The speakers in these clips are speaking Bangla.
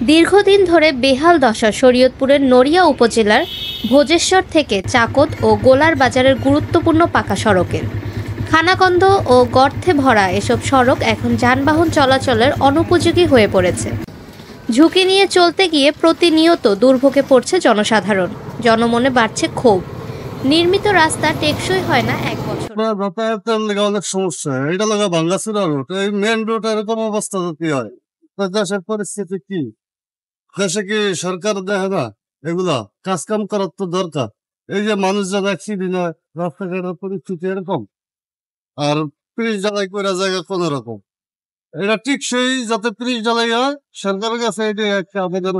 দীর্ঘদিন ধরে বেহাল দশা শরীয়তপুরের নড়িয়া উপজেলার ভোজেশ্বর থেকে চাকত ও গোলার বাজারের গুরুত্বপূর্ণ পাকা সড়কের। খানাখন্দ ও গর্তে ভরা এসব সড়ক এখন যানবাহন চলাচলের অনুপযোগী হয়ে পড়েছে। ঝুঁকি নিয়ে চলতে গিয়ে প্রতিনিয়ত দুর্ভোগে পড়ছে জনসাধারণ। জনমনে বাড়ছে ক্ষোভ। নির্মিত রাস্তা টেকসই হয় না এক বছর। যাতায়াতের লেগে অনেক সমস্যা, এটা লাগা ভাঙ্গাচুরা রোড, এই মেন রোড এরকম অবস্থা যদি হয় দেশের পরিস্থিতি কি? দেশে কি সরকার দেখে না? এগুলা কাজ কাম করার তো দরকার। এই যে মানুষ যারা অ্যাক্সিডেন্ট হয়, রাস্তাঘাটের পরিস্থিতি এরকম, আর পিচ ঢালাই করে জায়গা কোন রকম। এটা টিকসই যাতে পিচ ঢালাই হয়, সরকারের কাছে এটা একটা আবেদন।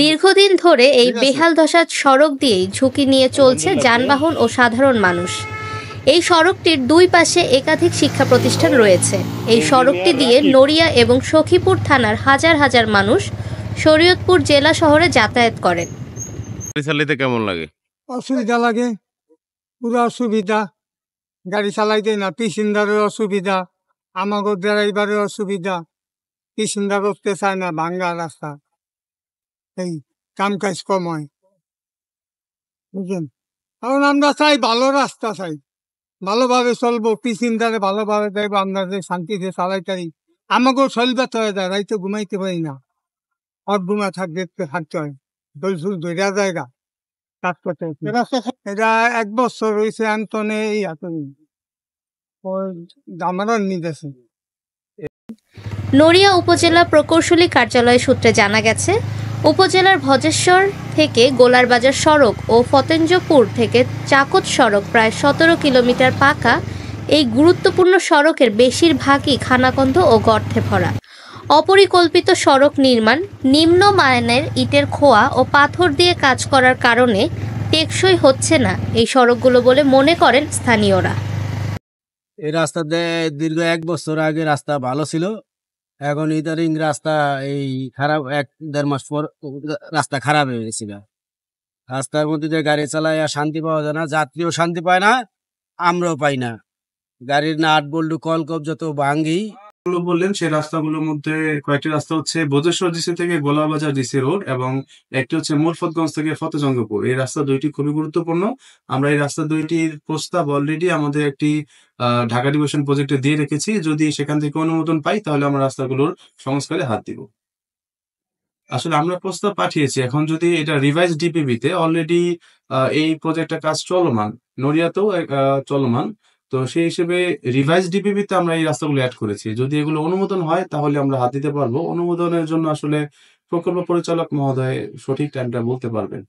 দীর্ঘদিন ধরে এই বেহাল দশার সড়ক দিয়েই ঝুঁকি নিয়ে চলছে যানবাহন ও সাধারণ মানুষ। এই সড়কটির দুই পাশে একাধিক শিক্ষা প্রতিষ্ঠান রয়েছে। এই সড়কটি দিয়ে নড়িয়া এবং সখীপুর থানার হাজার হাজার মানুষ শরীয়তপুর জেলা শহরে যাতায়াত করেন। চালাইতে কেমন লাগে? অসুবিধা লাগে, পুরো অসুবিধা। গাড়ি চালাইতে না, পিসিন্দারের অসুবিধা, আমাগো ড্রাইভারের অসুবিধা। পিসিন্দা করতে চায় না, ভাঙ্গা রাস্তা, এই কাম কাজ কম হয়, বুঝলেন। এখন আমরা চাই ভালো রাস্তা, চাই ভালোভাবে চলবো, পিসিন্দারে ভালোভাবে দেখবো, আমরা যে শান্তিতে চালাইতারি। আমাকেও চলবাতে হয়ে যায়, রাইতে ঘুমাইতে পারি না, ঘুমা থাকতে হয়, দলসুল ধরিয়া জায়গা কাজ করতে। এটা 1 বছর হয়েছে আন্তনে আমারও নিতেছে। নড়িয়া উপজেলা প্রকৌশলী কার্যালয় সূত্রে জানা গেছে, উপজেলার ভজেশ্বর থেকে গোলারবাজার সড়ক ও ফতেঞ্জপুর থেকে চাকত সড়ক প্রায় 17 কিলোমিটার পাকা। এই গুরুত্বপূর্ণ সড়কের বেশিরভাগই খানাখন্দ ও গর্তে ভরা। অপরিকল্পিত সড়ক নির্মাণ, নিম্নমানের ইটের খোয়া ও পাথর দিয়ে কাজ করার কারণে টেকসই হচ্ছে না এই সড়কগুলো বলে মনে করেন স্থানীয়রা। এই রাস্তাতে দীর্ঘ 1 বছর আগে রাস্তা ভালো ছিল, এখন ইদারিং রাস্তা এই খারাপ, 1-1.5 মাস পর রাস্তা খারাপ হয়ে গেছিল। রাস্তার মধ্যে দিয়ে গাড়ি চালায় আর শান্তি পাওয়া যায় না, যাত্রীও শান্তি পায় না, আমরাও পাই না। গাড়ির নাট বল্টু কলকব যত ভাঙ্গি। বললেন সেই রাস্তাগুলোর মধ্যে কয়েকটি রাস্তা হচ্ছে ভোজেশ্বর ডিসি থেকে গোলাবাজার ডিসি রোড এবং একটি হচ্ছে মুরফতগঞ্জ থেকে ফতেজঙ্গপুর। এই রাস্তা দুইটি খুবই গুরুত্বপূর্ণ। আমরা এই রাস্তা দুইটির প্রস্তাব অলরেডি আমাদের একটি ঢাকা ডিভিশন প্রজেক্টে দিয়ে রেখেছি। যদি সেখান থেকে অনুমোদন পাই তাহলে আমরা রাস্তাগুলোর সংস্কারে হাত দিব। আসলে আমরা প্রস্তাব পাঠিয়েছি, এখন যদি এটা রিভাইজ ডিপিবিতে অলরেডি এই প্রজেক্টের কাজ চলমান, নড়িয়াতেও চলমান, তো সেই হিসেবে রিভাইজ ডিপিবিতে আমরা এই রাস্তাগুলো অ্যাড করেছি। যদি এগুলো অনুমোদন হয় তাহলে আমরা হাত দিতে পারবো। অনুমোদনের জন্য আসলে প্রকল্প পরিচালক মহোদয় সঠিক টাইমটা বলতে পারবেন।